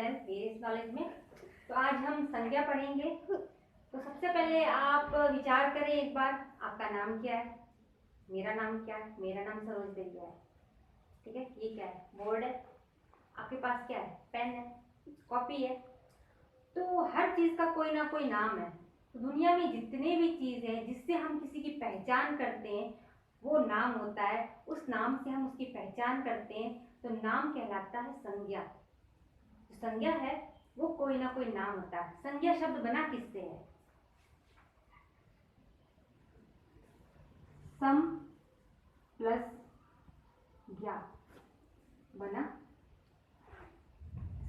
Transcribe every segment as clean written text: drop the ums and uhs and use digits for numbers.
Channel various knowledge में। तो आज हम संज्ञा पढ़ेंगे। तो सबसे पहले आप विचार करें एक बार, आपका नाम क्या है? मेरा नाम क्या है? मेरा नाम सरोज देविया है। ठीक है, ये क्या है? बोर्ड है। आपके पास क्या है? पेन है, कॉपी है। तो हर चीज़ का कोई ना कोई नाम है। तो दुनिया में जितने भी चीज़ हैं जिससे हम किसी की पहचान करते हैं वो नाम होता है। उस नाम से हम उसकी पहचान करते हैं तो नाम कहलाता है संज्ञा। संज्ञा है वो कोई ना कोई नाम होता है। संज्ञा शब्द बना किससे है? सम प्लस ज्ञा बना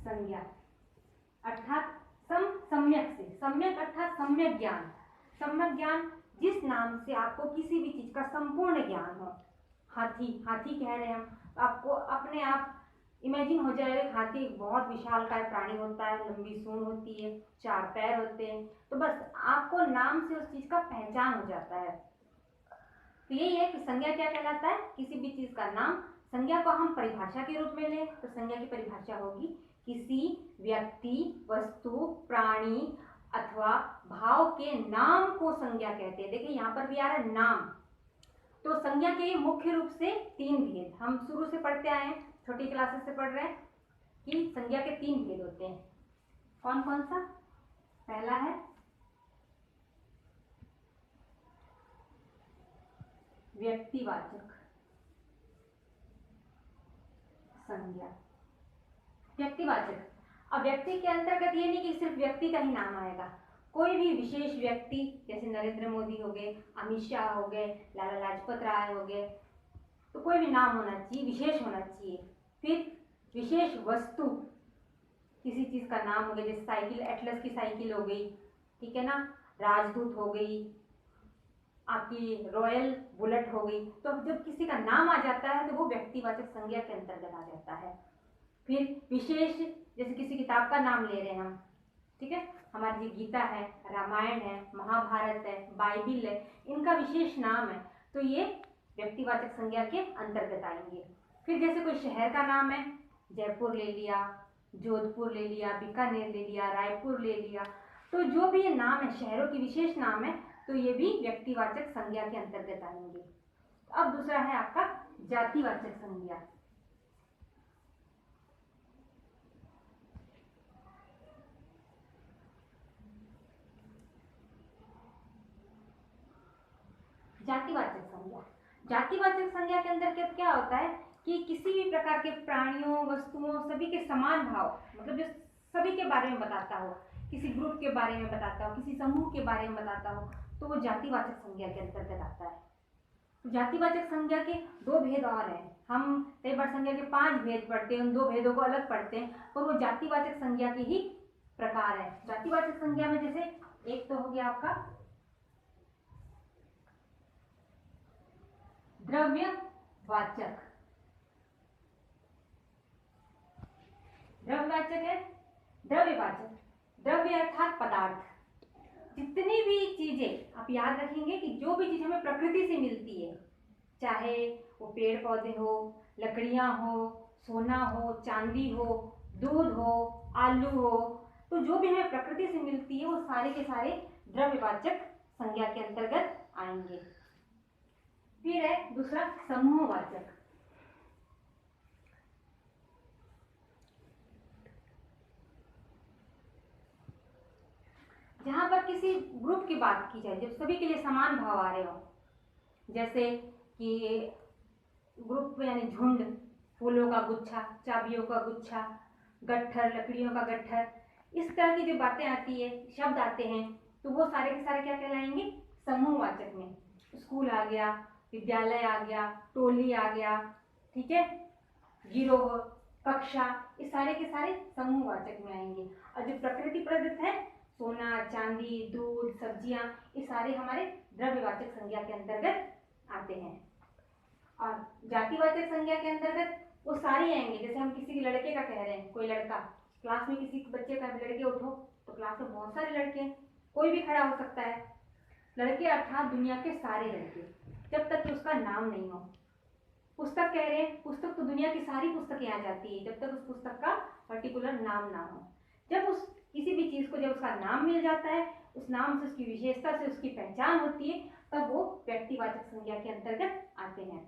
संज्ञा। अर्थात सम सम्यक से, सम्यक अर्थात सम्यक ज्ञान। सम्यक ज्ञान जिस नाम से आपको किसी भी चीज का संपूर्ण ज्ञान हो। हाथी, हाथी कह रहे हैं हम, आपको अपने आप इमेजिन हो जाएगा। हाथी एक बहुत विशालकाय प्राणी होता है, लंबी सूंड होती है, 4 पैर होते हैं। तो बस आपको नाम से उस चीज का पहचान हो जाता है। तो यही है कि संज्ञा क्या कहलाता है? किसी भी चीज का नाम। संज्ञा को हम परिभाषा के रूप में लें तो संज्ञा की परिभाषा होगी किसी व्यक्ति, वस्तु, प्राणी अथवा भाव के नाम को संज्ञा कहते हैं। देखिए यहाँ पर भी आ रहा है नाम। तो संज्ञा के मुख्य रूप से 3 भेद हम शुरू से पढ़ते आए हैं, छोटी क्लासेस से पढ़ रहे हैं कि संज्ञा के 3 भेद होते हैं। कौन कौन सा? पहला है व्यक्तिवाचक संज्ञा। व्यक्तिवाचक, अब व्यक्ति के अंतर्गत ये नहीं कि सिर्फ व्यक्ति का ही नाम आएगा। कोई भी विशेष व्यक्ति, जैसे नरेंद्र मोदी हो गए, अमित शाह हो गए, लाला लाजपत राय हो गए, तो कोई भी नाम होना चाहिए, विशेष होना चाहिए। फिर विशेष वस्तु, किसी चीज का नाम हो गया, जैसे साइकिल, एटलस की साइकिल हो गई, ठीक है ना, राजदूत हो गई, आपकी रॉयल बुलेट हो गई। तो जब किसी का नाम आ जाता है तो वो व्यक्तिवाचक संज्ञा के अंतर्गत आ जाता है। फिर विशेष, जैसे किसी किताब का नाम ले रहे हैं हम, ठीक है, हमारी जो गीता है, रामायण है, महाभारत है, बाइबिल है, इनका विशेष नाम है, तो ये व्यक्तिवाचक संज्ञा के अंतर्गत आएंगे। फिर जैसे कोई शहर का नाम है, जयपुर ले लिया, जोधपुर ले लिया, बीकानेर ले लिया, रायपुर ले लिया, तो जो भी ये नाम है, शहरों की विशेष नाम है, तो ये भी व्यक्तिवाचक संज्ञा के अंतर्गत आएंगे। अब दूसरा है आपका जातिवाचक संज्ञा। जातिवाचक संज्ञा, जातिवाचक संज्ञा के अंतर्गत क्या होता है कि किसी भी प्रकार के प्राणियों, वस्तुओं, सभी के समान भाव, मतलब जो सभी के बारे में बताता हो, किसी ग्रुप के बारे में बताता हो, किसी समूह के बारे में बताता हो, तो वो जातिवाचक संज्ञा के अंतर्गत आता है। तो जातिवाचक संज्ञा के 2 भेद और हैं। हम कई बार संज्ञा के 5 भेद पढ़ते हैं, उन 2 भेदों को अलग पढ़ते हैं, पर वो जातिवाचक संज्ञा के ही प्रकार है। जातिवाचक संज्ञा में जैसे एक तो हो गया आपका द्रव्यवाचक। द्रव्यवाचक है, द्रव्यवाचक, द्रव्य अर्थात पदार्थ। जितनी भी चीजें आप याद रखेंगे कि जो भी चीज हमें प्रकृति से मिलती है, चाहे वो पेड़ पौधे हो, लकड़ियां हो, सोना हो, चांदी हो, दूध हो, आलू हो, तो जो भी हमें प्रकृति से मिलती है वो सारे के सारे द्रव्यवाचक संज्ञा के अंतर्गत आएंगे। फिर है दूसरा समूहवाचक। जहां पर किसी ग्रुप की बात की जाए, जब सभी के लिए समान भाव आ रहे हो, जैसे कि ग्रुप में यानी झुंड, फूलों का गुच्छा, चाबियों का गुच्छा, गट्ठर, लकड़ियों का गट्ठर, इस तरह की जो बातें आती है, शब्द आते हैं, तो वो सारे के सारे क्या कहलाएंगे? समूहवाचक में। स्कूल आ गया, विद्यालय आ गया, टोली आ गया, ठीक है, गिरोह, कक्षा, ये सारे के सारे समूहवाचक में आएंगे। और जो प्रकृति प्रदत्त है, सोना, चांदी, दूध, सब्जियां, ये सारे हमारे द्रव्यवाचक संज्ञा के अंतर्गत आते हैं। और जातिवाचक संज्ञा के अंतर्गत वो सारे आएंगे। जैसे हम किसी के लड़के का कह रहे हैं, कोई लड़का, क्लास में किसी बच्चे का, लड़के उठो, तो क्लास में बहुत सारे लड़के, कोई भी खड़ा हो सकता है। लड़के अर्थात दुनिया के सारे लड़के, जब तक कि उसका नाम नहीं हो। पुस्तक कह रहे हैं, पुस्तक तो दुनिया की सारी पुस्तकें आ जाती है, जब तक उस पुस्तक का पर्टिकुलर नाम ना हो। जब उस किसी भी चीज को जब उसका नाम मिल जाता है, उस नाम से उसकी विशेषता से उसकी पहचान होती है, तब वो व्यक्तिवाचक संज्ञा के अंतर्गत आते हैं।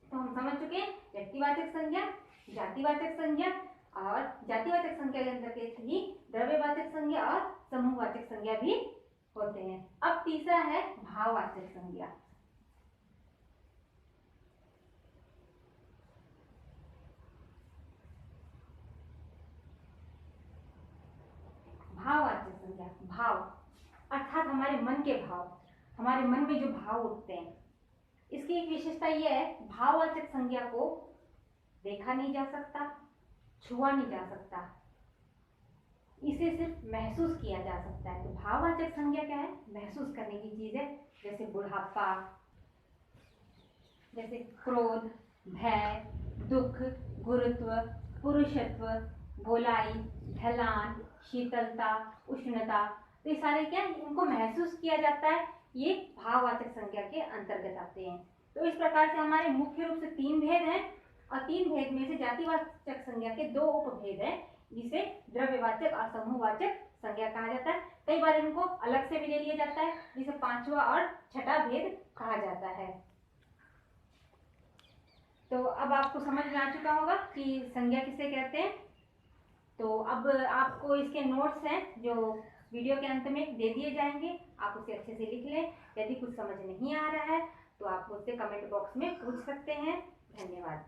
तो हम समझ चुके हैं व्यक्तिवाचक संज्ञा, जातिवाचक संज्ञा, और जातिवाचक संज्ञा के अंतर्गत ही द्रव्यवाचक संज्ञा और समूहवाचक संज्ञा भी होते हैं। अब तीसरा है भाववाचक संज्ञा। भाववाचक संज्ञा, भाव अर्थात हमारे मन के भाव, हमारे मन में जो भाव उठते हैं। इसकी एक विशेषता यह है, भाववाचक संज्ञा को देखा नहीं जा सकता, छुआ नहीं जा सकता, इसे सिर्फ महसूस किया जा सकता है। तो भाववाचक संज्ञा क्या है? महसूस करने की चीज है। जैसे बुढ़ापा, जैसे क्रोध, भय, दुख, गुरुत्व, पुरुषत्व, गोलाई, ढलान, शीतलता, उष्णता, तो ये सारे क्या है? इनको महसूस किया जाता है, ये भाववाचक संज्ञा के अंतर्गत आते हैं। तो इस प्रकार से हमारे मुख्य रूप से 3 भेद हैं, और 3 भेद में से जातिवाचक संज्ञा के 2 उपभेद हैं, जिसे द्रव्यवाचक और समूहवाचक संज्ञा कहा जाता है। कई बार इनको अलग से भी ले लिया जाता है, जिसे 5वां और 6ठा भेद कहा जाता है। तो अब आपको समझ में आ चुका होगा कि संज्ञा किसे कहते हैं। तो अब आपको इसके नोट्स हैं जो वीडियो के अंत में दे दिए जाएंगे, आप उसे अच्छे से लिख लें। यदि कुछ समझ नहीं आ रहा है तो आप मुझसे कमेंट बॉक्स में पूछ सकते हैं। धन्यवाद।